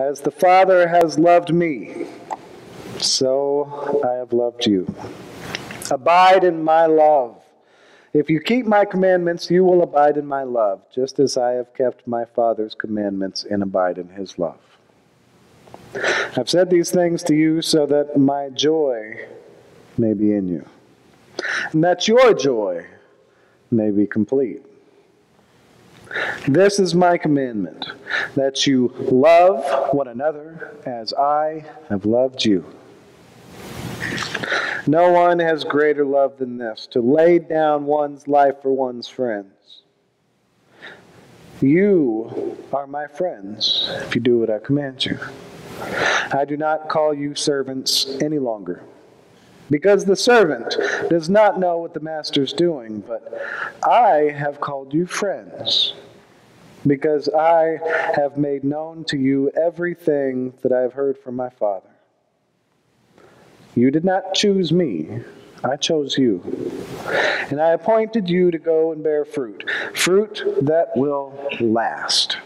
As the Father has loved me, so I have loved you. Abide in my love. If you keep my commandments, you will abide in my love, just as I have kept my Father's commandments and abide in his love. I've said these things to you so that my joy may be in you, and that your joy may be complete. This is my commandment, that you love one another as I have loved you. No one has greater love than this, to lay down one's life for one's friends. You are my friends if you do what I command you. I do not call you servants any longer, because the servant does not know what the master's doing, but I have called you friends, because I have made known to you everything that I have heard from my Father. You did not choose me, I chose you. And I appointed you to go and bear fruit, fruit that will last,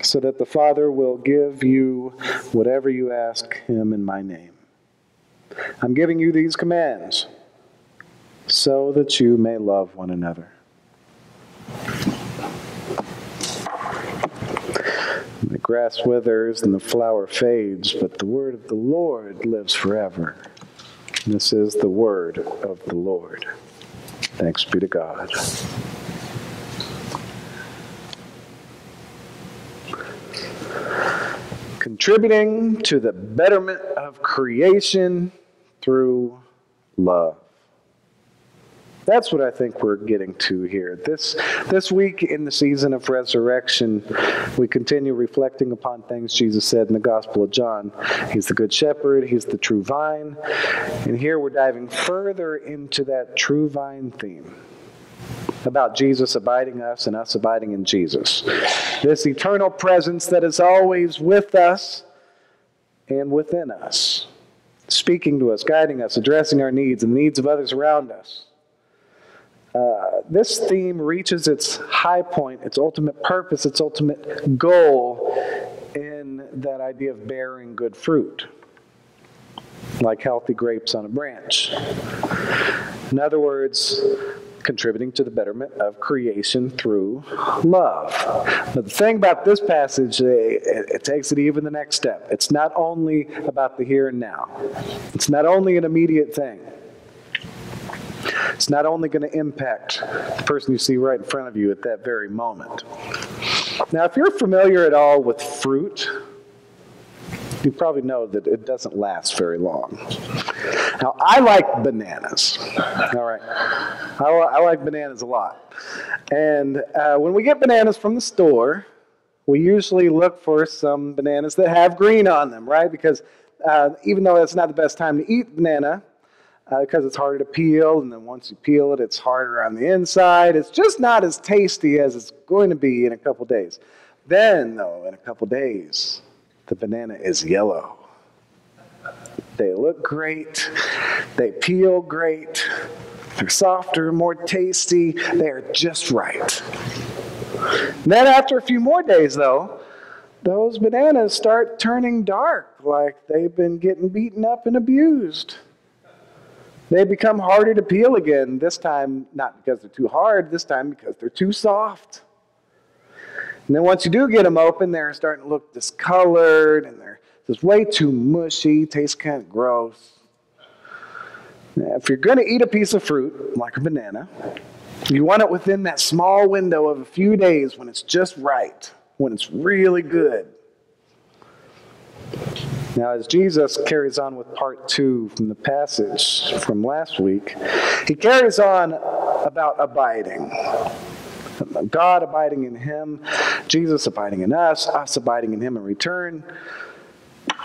so that the Father will give you whatever you ask him in my name. I'm giving you these commands so that you may love one another. The grass withers and the flower fades, but the word of the Lord lives forever. This is the word of the Lord. Thanks be to God. Contributing to the betterment of creation through love. That's what I think we're getting to here. This week in the season of resurrection, we continue reflecting upon things Jesus said in the Gospel of John. He's the good shepherd, he's the true vine, and here we're diving further into that true vine theme about Jesus abiding us and us abiding in Jesus. This eternal presence that is always with us and within us, speaking to us, guiding us, addressing our needs and the needs of others around us. This theme reaches its high point, its ultimate purpose, its ultimate goal in that idea of bearing good fruit, like healthy grapes on a branch. In other words, contributing to the betterment of creation through love. But the thing about this passage, it takes it even the next step. It's not only about the here and now. It's not only an immediate thing. It's not only going to impact the person you see right in front of you at that very moment. Now, if you're familiar at all with fruit, you probably know that it doesn't last very long. Now, I like bananas. All right. I like bananas a lot. And when we get bananas from the store, we usually look for some bananas that have green on them, right? Because even though it's not the best time to eat banana, because it's harder to peel, and then once you peel it, it's harder on the inside. It's just not as tasty as it's going to be in a couple days. Then, though, in a couple days, the banana is yellow. They look great. They peel great. They're softer, more tasty. They're just right. Then after a few more days, though, those bananas start turning dark, like they've been getting beaten up and abused. They become harder to peel again, this time not because they're too hard, this time because they're too soft. And then once you do get them open, they're starting to look discolored, and they're just way too mushy, taste kind of gross. Now, if you're going to eat a piece of fruit, like a banana, you want it within that small window of a few days when it's just right, when it's really good. Now, as Jesus carries on with part 2 from the passage from last week, he carries on about abiding. God abiding in him, Jesus abiding in us abiding in him in return.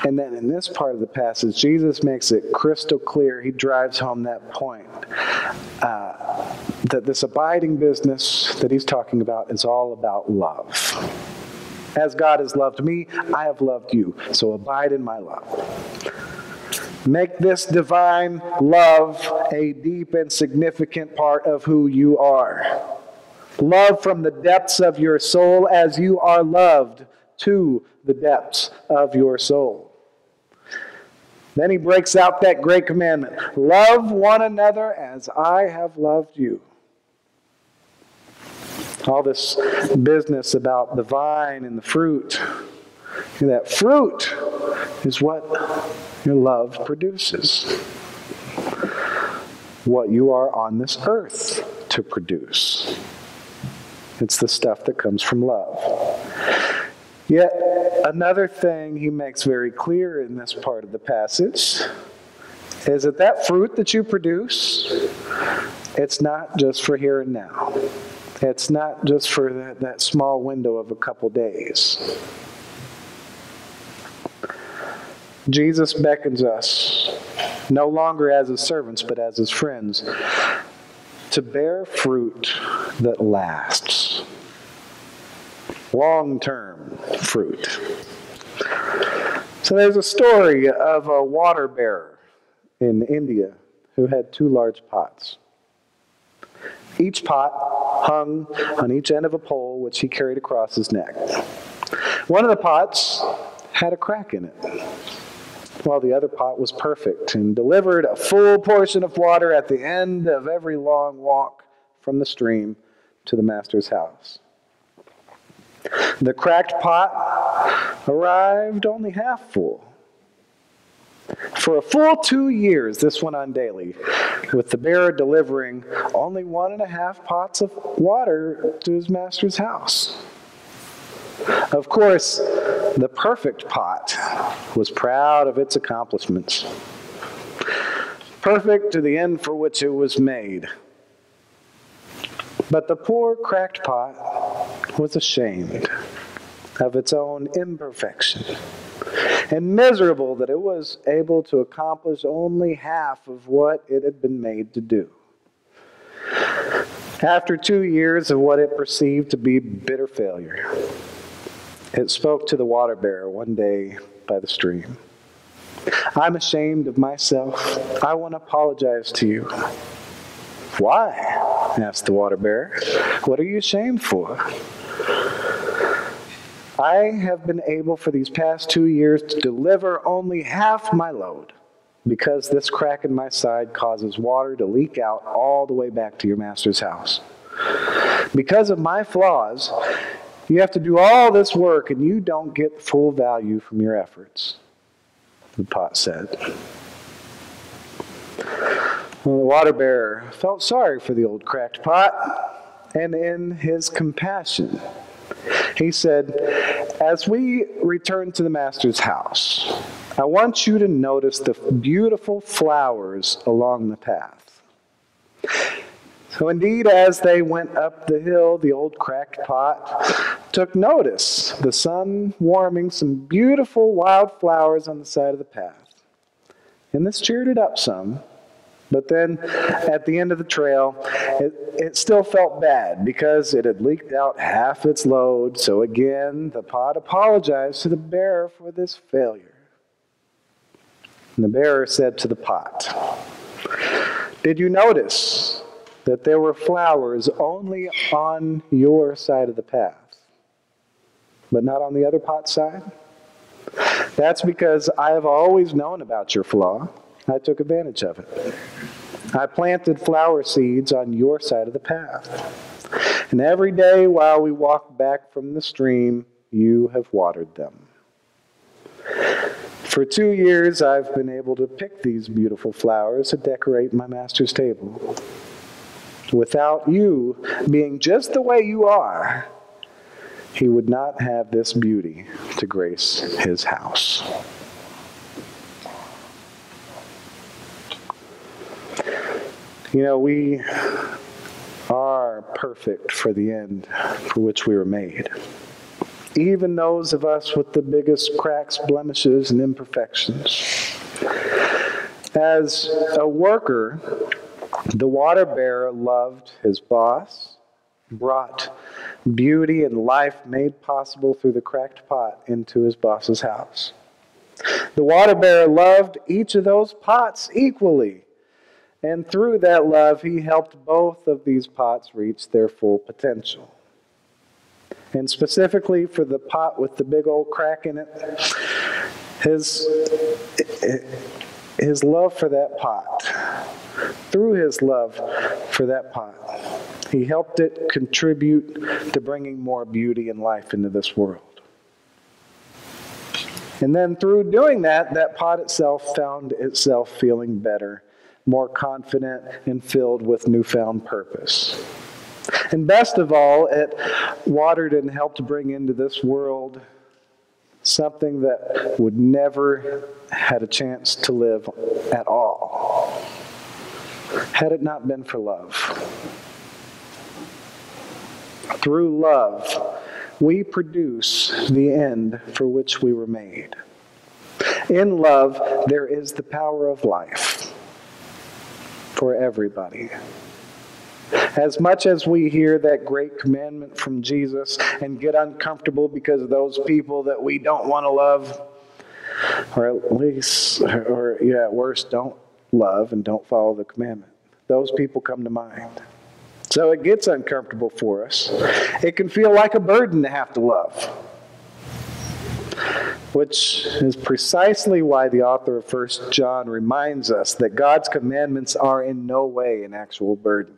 And then in this part of the passage, Jesus makes it crystal clear. He drives home that point, that this abiding business that he's talking about is all about love. As God has loved me, I have loved you. So abide in my love. Make this divine love a deep and significant part of who you are. Love from the depths of your soul as you are loved, to the depths of your soul. Then he breaks out that great commandment, love one another as I have loved you. All this business about the vine and the fruit, that fruit is what your love produces. What you are on this earth to produce. It's the stuff that comes from love. Yet, another thing he makes very clear in this part of the passage is that fruit that you produce, it's not just for here and now. It's not just for that small window of a couple days. Jesus beckons us, no longer as his servants, but as his friends, to bear fruit that lasts. Long-term fruit. So there's a story of a water bearer in India who had 2 large pots. Each pot hung on each end of a pole which he carried across his neck. One of the pots had a crack in it, while the other pot was perfect and delivered a full portion of water at the end of every long walk from the stream to the master's house. The cracked pot arrived only half full. For a full 2 years, this went on daily, with the bearer delivering only 1.5 pots of water to his master's house. Of course, the perfect pot was proud of its accomplishments. Perfect to the end for which it was made. But the poor cracked pot was ashamed of its own imperfection and miserable that it was able to accomplish only half of what it had been made to do. After 2 years of what it perceived to be bitter failure, it spoke to the water bearer one day by the stream. I'm ashamed of myself. I want to apologize to you. Why? Asked the water bearer. What are you ashamed for? I have been able for these past 2 years to deliver only half my load because this crack in my side causes water to leak out all the way back to your master's house. Because of my flaws, you have to do all this work and you don't get full value from your efforts, the pot said. Well, the water bearer felt sorry for the old cracked pot, and in his compassion, he said, as we return to the master's house, I want you to notice the beautiful flowers along the path. So indeed, as they went up the hill, the old cracked pot took notice, the sun warming some beautiful wild flowers on the side of the path. And this cheered it up some. But then, at the end of the trail, it still felt bad because it had leaked out half its load. So again, the pot apologized to the bearer for this failure. And the bearer said to the pot, did you notice that there were flowers only on your side of the path, but not on the other pot's side? That's because I have always known about your flaw. I took advantage of it. I planted flower seeds on your side of the path. And every day while we walk back from the stream, you have watered them. For 2 years, I've been able to pick these beautiful flowers to decorate my master's table. Without you being just the way you are, he would not have this beauty to grace his house. You know, we are perfect for the end for which we were made. Even those of us with the biggest cracks, blemishes, and imperfections. As a worker, the water bearer loved his boss, brought beauty and life made possible through the cracked pot into his boss's house. The water bearer loved each of those pots equally. And through that love, he helped both of these pots reach their full potential. And specifically for the pot with the big old crack in it, his love for that pot, through his love for that pot, he helped it contribute to bringing more beauty and life into this world. And then through doing that, that pot itself found itself feeling better, more confident, and filled with newfound purpose. And best of all, it watered and helped bring into this world something that would never had a chance to live at all, had it not been for love. Through love, we produce the end for which we were made. In love, there is the power of life for everybody. As much as we hear that great commandment from Jesus and get uncomfortable because of those people that we don't want to love, or at least, or at worst, don't love and don't follow the commandment, those people come to mind. So it gets uncomfortable for us. It can feel like a burden to have to love, which is precisely why the author of 1 John reminds us that God's commandments are in no way an actual burden.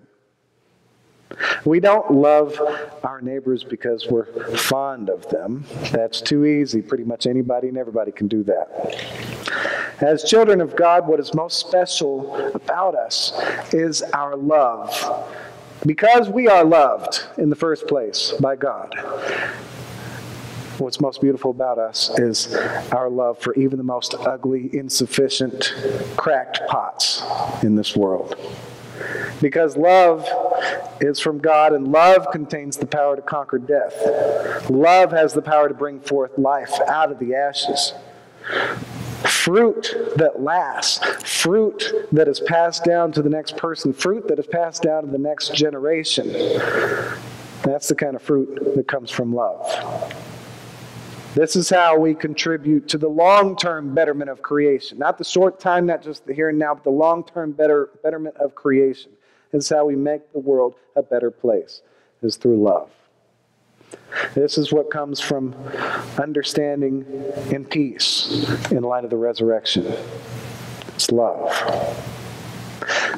We don't love our neighbors because we're fond of them. That's too easy. Pretty much anybody and everybody can do that. As children of God, what is most special about us is our love. Because we are loved in the first place by God, what's most beautiful about us is our love for even the most ugly, insufficient, cracked pots in this world. Because love is from God, and love contains the power to conquer death. Love has the power to bring forth life out of the ashes. Fruit that lasts, fruit that is passed down to the next person, fruit that is passed down to the next generation. That's the kind of fruit that comes from love. This is how we contribute to the long-term betterment of creation. Not the short time, not just the here and now, but the long-term betterment of creation. This is how we make the world a better place, is through love. This is what comes from understanding and peace in light of the resurrection. It's love.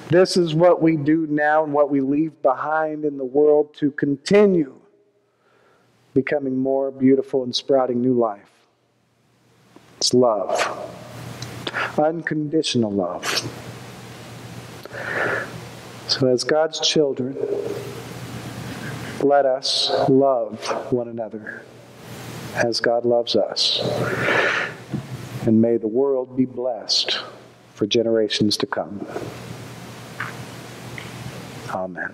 This is what we do now and what we leave behind in the world to continue becoming more beautiful and sprouting new life. It's love. Unconditional love. So as God's children, let us love one another as God loves us. And may the world be blessed for generations to come. Amen.